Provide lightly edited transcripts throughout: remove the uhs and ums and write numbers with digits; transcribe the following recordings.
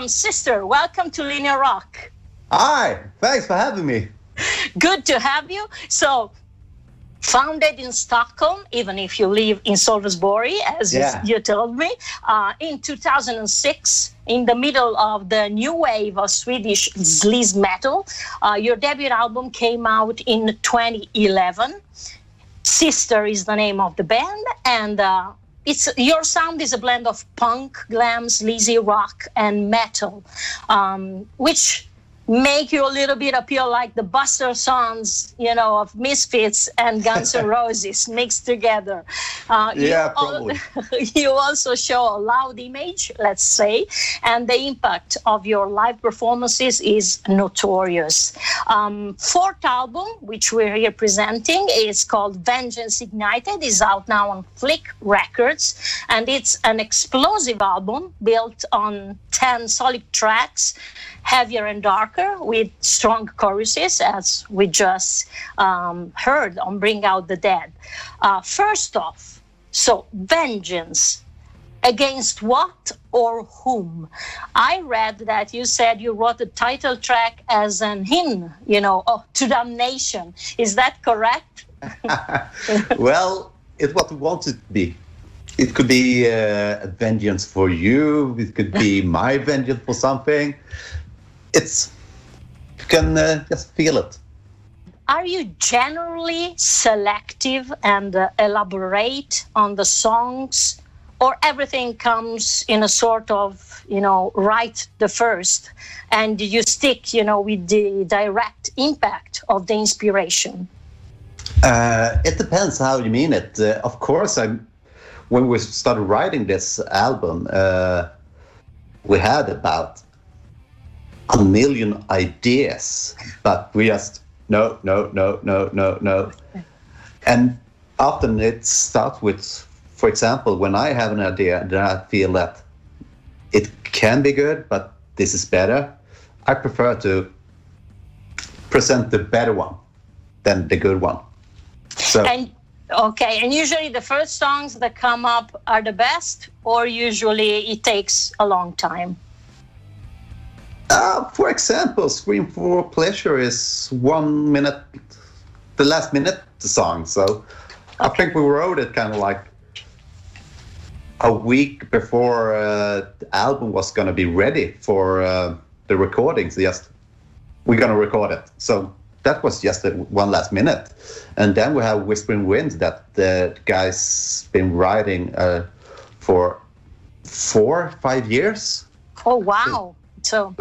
from Sister. Welcome to Linea Rock. Hi, thanks for having me. Good to have you. So, founded in Stockholm, even if you live in Sölvesborg, as you told me, in 2006, in the middle of the new wave of Swedish Sleaze metal. Your debut album came out in 2011. Sister is the name of the band, and your sound is a blend of punk, glam, sleazy rock, and metal, which make you a little bit appeal like the Buster songs, of Misfits and Guns N'Roses mixed together. Probably. You also show a loud image, let's say, and the impact of your live performances is notorious. Fourth album, which we're here presenting, is called Vengeance Ignited, is out now on Flick Records, and it's an explosive album built on 10 solid tracks, heavier and darker, with strong choruses, as we just heard on Bring Out the Dead. First off, so Vengeance, against what or whom? I read that you said you wrote the title track as an hymn, to damnation. Is that correct? Well, it's what we want it to be. It could be a vengeance for you. It could be my vengeance for something. You can just feel it. Are you generally selective and elaborate on the songs, or everything comes in a sort of, right the first, and you stick, with the direct impact of the inspiration? It depends how you mean it. Of course, when we started writing this album, we had about 1 million ideas, but we just no. And often it starts with, for example, when I have an idea that I feel that it can be good, but this is better, I prefer to present the better one than the good one. So. And usually the first songs that come up are the best, or usually it takes a long time? For example, Scream for Pleasure is 1 minute, the last minute song. So I think we wrote it kind of like a week before the album was going to be ready for the recordings. We're going to record it. So that was just one last minute. And then we have Whispering Winds that the guy's been writing for 4-5 years. Oh, wow. So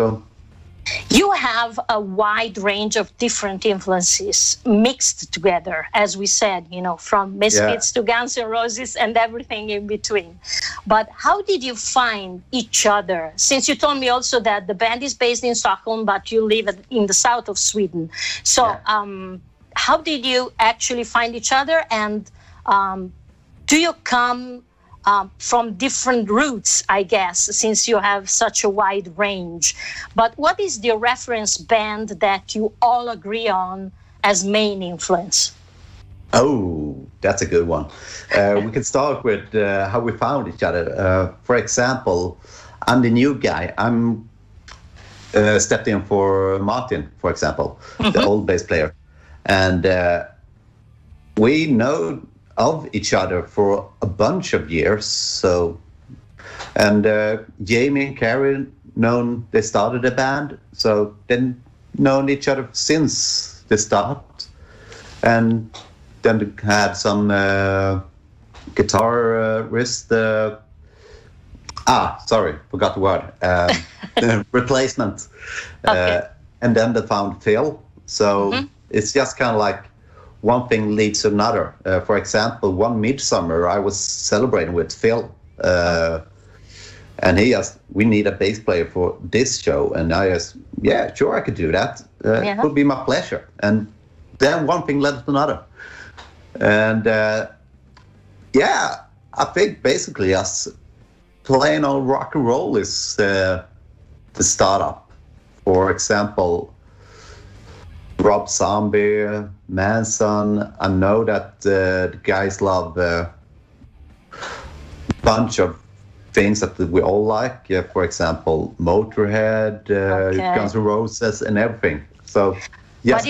you have a wide range of different influences mixed together, as we said, from Misfits to Guns N'Roses and everything in between. But how did you find each other? Since you told me also that the band is based in Stockholm, but you live in the south of Sweden. So how did you actually find each other? And do you come from different roots, I guess, since you have such a wide range? But what is the reference band that you all agree on as main influence? Oh, that's a good one. We can start with how we found each other. For example, I'm the new guy. I'm stepped in for Martin, for example, the old bass player. And we know of each other for a bunch of years. So, and Jamie and Karen, they started a band, so they've known each other since the start. And then they had some guitarist. Forgot the word. Replacement. Okay. And then they found Phil. So it's just kind of like one thing leads to another. For example, one midsummer I was celebrating with Phil, and he asked, "We need a bass player for this show," and I asked, "Yeah, sure, I could do that. It would be my pleasure." And then one thing led to another, and I think basically us playing on rock and roll is the startup. For example, Rob Zombie, Manson. I know that the guys love a bunch of things that we all like. For example, Motorhead, Guns N' Roses, and everything. So, yes,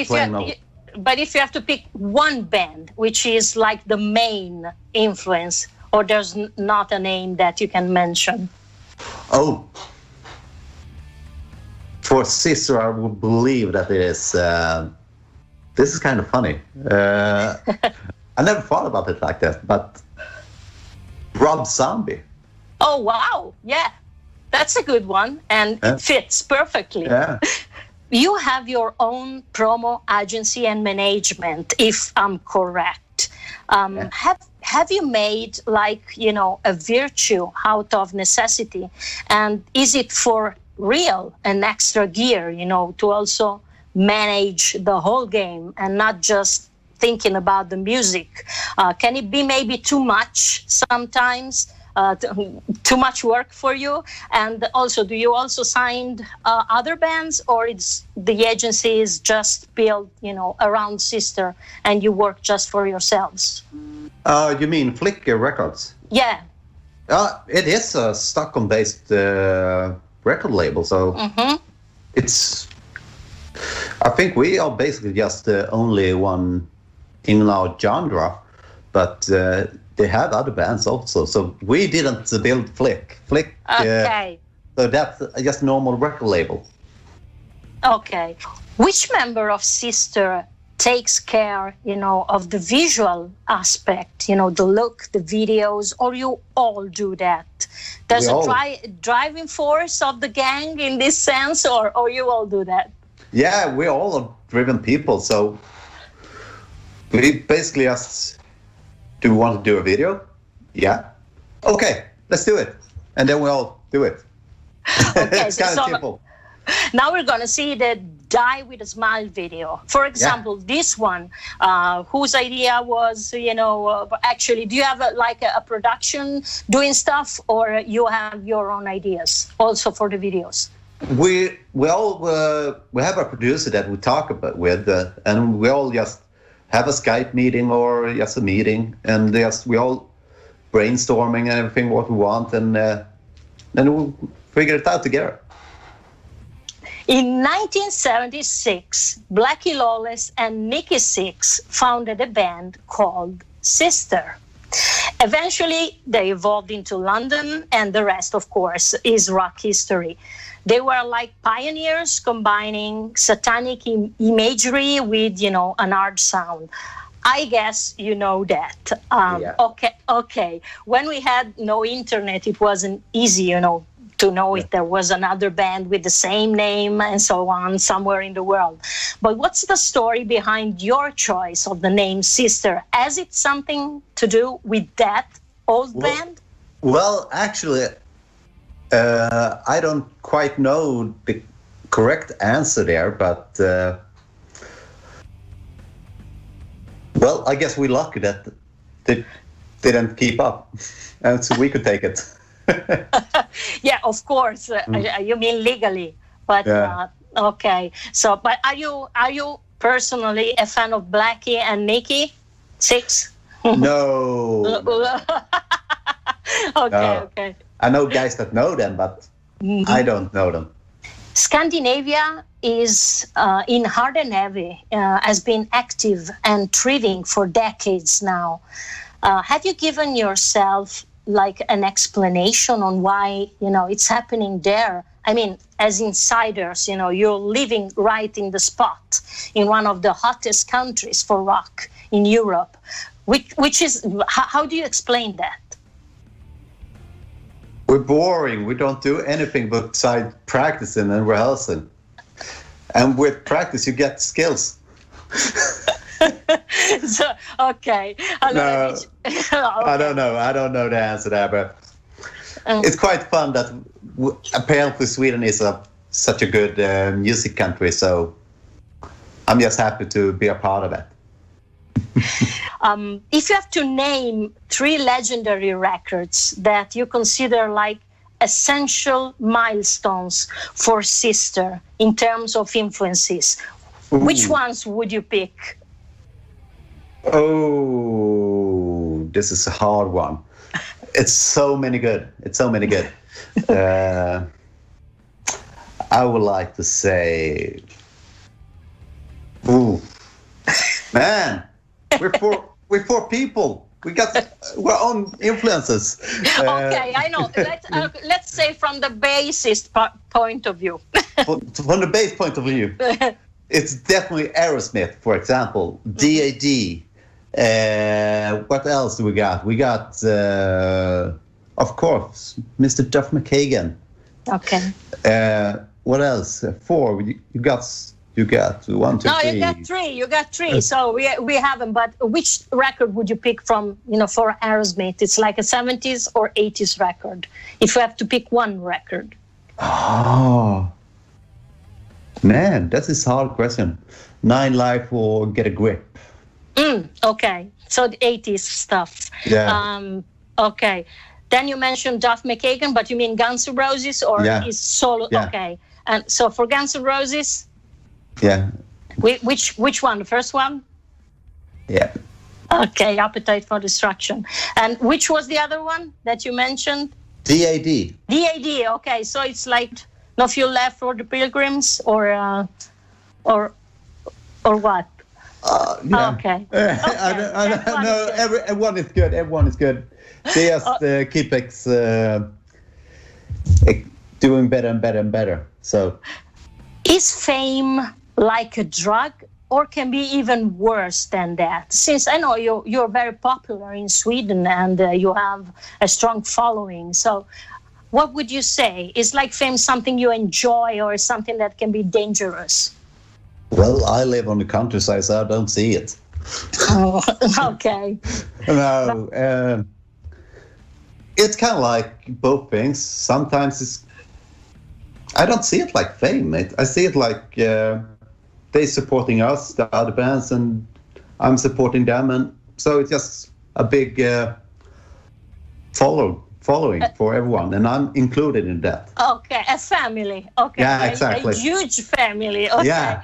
but if you have to pick one band, which is like the main influence, or there's not a name that you can mention? Oh, for Sister, I would believe that it is. This is kind of funny. I never thought about it like that, but Rob Zombie. Oh, wow. Yeah, that's a good one. And it fits perfectly. Yeah. You have your own promo agency and management, if I'm correct. Have you made a virtue out of necessity? And is it for real an extra gear, to also manage the whole game and not just thinking about the music? Can it be maybe too much sometimes? Too much work for you? And also, do you also sign other bands, or it's the agency is just built, around Sister, and you work just for yourselves? You mean Flickr Records? Yeah. It is a Stockholm-based record label, so it's. I think we are basically just the only one in our genre, but. They have other bands also, so we didn't build Flick. Okay. So that's just a normal record label. Okay. Which member of Sister takes care, of the visual aspect, the look, the videos, or you all do that? There's driving force of the gang in this sense, or you all do that? Yeah, we're all driven people, so we basically just... Do we want to do a video? Yeah. Okay, let's do it. And then we all do it. Okay, it's kind of simple. Now we're going to see the Die With A Smile video. For example, this one, whose idea was, actually, do you have a production doing stuff, or you have your own ideas also for the videos? We have a producer that we talk about with, and we all just have a Skype meeting or just a meeting, and we all brainstorming and everything what we want, and then we'll figure it out together. In 1976, Blackie Lawless and Nikki Sixx founded a band called Sister. Eventually, they evolved into London, and the rest, of course, is rock history. They were like pioneers combining satanic imagery with, an hard sound. I guess you know that. Okay. When we had no internet, it wasn't easy, to know if there was another band with the same name and so on somewhere in the world. But what's the story behind your choice of the name Sister? Has it something to do with that old band? Well, actually... I don't quite know the correct answer there, but I guess we're lucky that they didn't keep up, and so we could take it. Yeah, of course. You mean legally, but okay. So, but are you personally a fan of Blackie and Nikki Sixx? No. Okay. I know guys that know them, but I don't know them. Scandinavia is in hard and heavy, has been active and thriving for decades now. Have you given yourself an explanation on why, it's happening there? I mean, as insiders, you're living right in the spot in one of the hottest countries for rock in Europe, which is, how do you explain that? We're boring. We don't do anything besides practicing and rehearsing. And with practice, you get skills. Okay. I don't know. I don't know the answer there, but it's quite fun that apparently Sweden is such a good music country. So I'm just happy to be a part of it. If you have to name 3 legendary records that you consider essential milestones for Sister in terms of influences, which ones would you pick? Oh, this is a hard one. It's so many good. I would like to say, ooh, man, we're four people. We got our own influences. Okay, I know. Let's say from the bassist point of view. From the bass point of view, it's definitely Aerosmith, for example. DAD. What else do we got? We got, of course, Mr. Duff McKagan. Okay. What else? Four. You got 1, 2, 3. No, you got three. So we haven't. But which record would you pick from? For Aerosmith, it's like a 70s or 80s record. If you have to pick one record. Oh, man, that's a hard question. 9 Life or Get a Grip. Okay, so the 80s stuff. Yeah. Okay. Then you mentioned Duff McKagan, but you mean Guns N' Roses or is solo? Yeah. Okay. And so for Guns N' Roses. Yeah. Which one? The first one? Yeah. Okay, Appetite for Destruction. And which was the other one that you mentioned? DAD. DAD. Okay, so it's like No Fuel Left for the Pilgrims, or what? Yeah. Okay. I know. Everyone is good. They just keep doing better and better and better. So, is fame like a drug, or can be even worse than that? Since I know you're very popular in Sweden and you have a strong following. So, what would you say? Is like fame something you enjoy, or something that can be dangerous? Well, I live on the countryside, so I don't see it. Oh, okay. No, it's kind of like both things. Sometimes I don't see it like fame. I see it like they supporting us, the other bands, and I'm supporting them, and so it's just a big following for everyone, and I'm included in that. Okay, a family. Okay, yeah, exactly. A huge family. Okay. Yeah.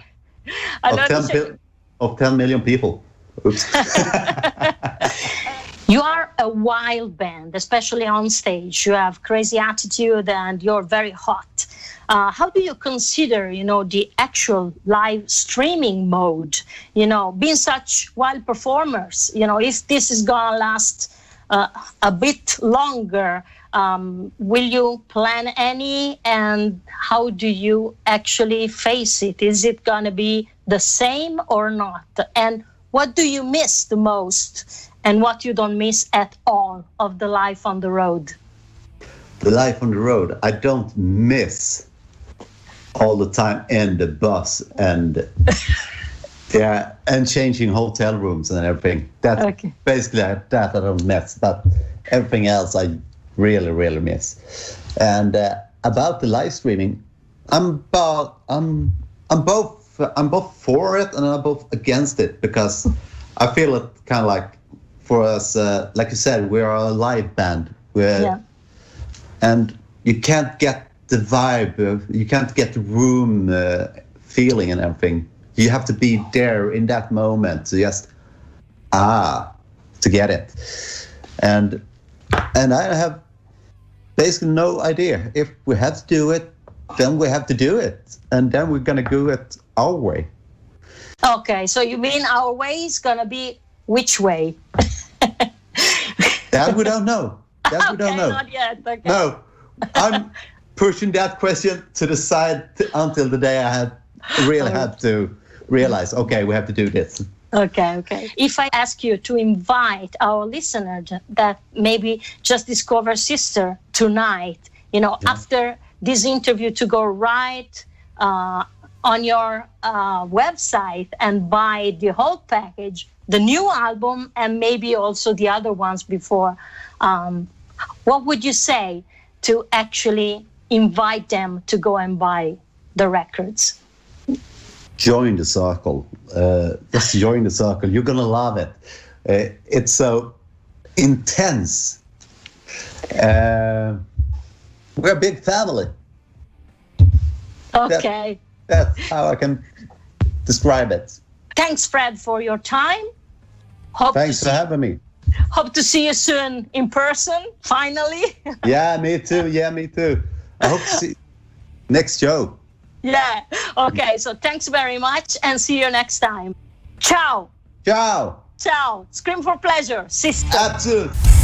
Of 10 million people. Oops. You are a wild band, especially on stage. You have crazy attitude and you're very hot. How do you consider, the actual live streaming mode? Being such wild performers, if this is gonna last a bit longer, will you plan any, and how do you actually face it? Is it going to be the same or not? And what do you miss the most, and what you don't miss at all of the life on the road? The life on the road, I don't miss all the time in the bus and and changing hotel rooms and everything. That's okay. Basically that I don't miss, but everything else I really, really miss. And about the live streaming, I'm both for it and I'm both against it, because I feel it kind of like, for us, like you said, we are a live band, and you can't get the vibe, you can't get the room feeling and everything. You have to be there in that moment to just to get it. And I have basically no idea. If we have to do it, then we have to do it, and then we're gonna do it our way. Okay, so you mean our way is gonna be which way? That we don't know. That we don't know. Not yet. Okay. No, I'm pushing that question to the side until the day I had to realize, okay, we have to do this. Okay. If I ask you to invite our listener that maybe just discover Sister tonight, after this interview, to go right on your website and buy the whole package, the new album, and maybe also the other ones before, what would you say to actually invite them to go and buy the records? Join the circle. Just join the circle. You're gonna love it. It's so intense. We're a big family. Okay. That's how I can describe it. Thanks, Fred, for your time. Thanks for having me. Hope to see you soon in person, finally. Yeah, me too. Yeah, me too. I hope to see next show. Yeah. Okay. So thanks very much and see you next time. Ciao. Ciao. Ciao. Scream for pleasure, sister. Absolutely.